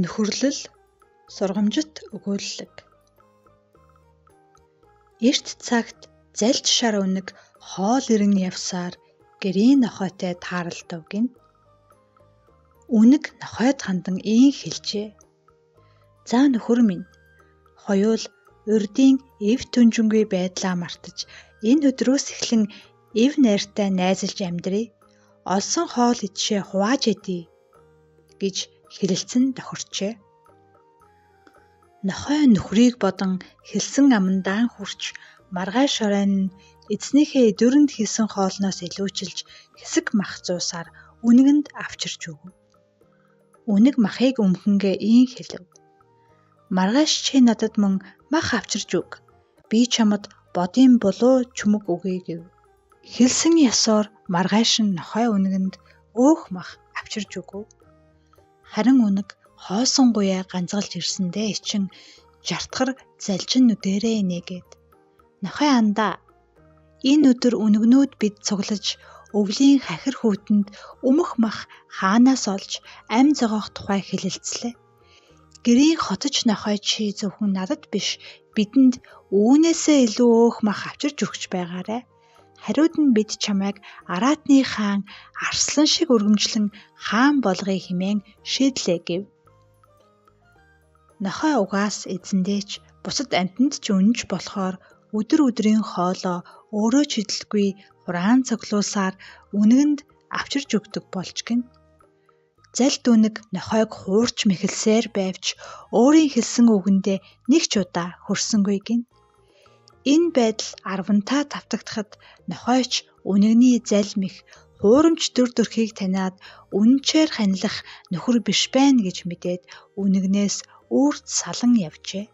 Нөхөрлөл, сургамжит өгүүлэлэг. Эрт цагт залж шар өнөг хоол ирэн явсаар гэрийн нохойтой тааралдав гин. Үнэг нохойд хандан ийн хэлжээ. За нөхөр минь, хоёул урдийн эв түнжингүй байдлаа мартаж энэ өдрөөс эхлэн эв найртай найзалж амьдрий. Олсон хоол идшээ хувааж идий гэж хэлэлцэн тохирчээ. Нохой нөхрийг бодон хэлсэн амандаан хүрч маргааш оройн нь эзнийхээ дөрөнд хийсэн хоолноос илүүчилж хэсэг мах зуусаар үнэгэнд авчирч өгөв. Үнэг махыг өмхөнгээ ийн хэлв. Маргааш чи надад мөн мах авчирч өг. Би чамд бодийн булуу чүмэг өгье гэв. Хэлсэн ясоор маргааш нь нохой үнэгэнд өөх мах авчирч өгөв. Харин үнэг хоосон гуяа ганцгалж ирсэндээ ичин жартахар залжин нүдэрээ нээгээд нохой андаа энэ өдөр үнэгнүүд бид цуглаж өвлийн хахир хүүтэнд өмөх мах хаанаас олж ам зогоох тухай хэлэлцлээ. Гэрийн хотож нохой чи зөвхөн надад биш бидэнд үүнээсээ илүү өөх мах авчирч өгч байгаарай. Хариуд нь бид чамайг Аратны хаан арслан шиг өргөмжлөн хаан болгоё хэмээн шийдлээ гэв. Нохой угаас эзэндээч бусад амьтанд ч үнэнч болохоор өдөр өдрийн хоолоо өөрөө чидэлгүй хураан цоглуулсаар үнэгэнд авчирч өгдөг болж гин. Залт үнэг нохойг хуурч мэхэлсээр байвч өөрийн хэлсэн үгэндээ нэг ч удаа хөрсөнгүй гин. Энэ байдал 10-таа тавтагдахад нохойч үнэгний залмих хуурамч дүр төрхийг таниад үнэнчээр ханилах нөхөр биш байна гэж мэдээд үнэгнээс үрд салан явжээ.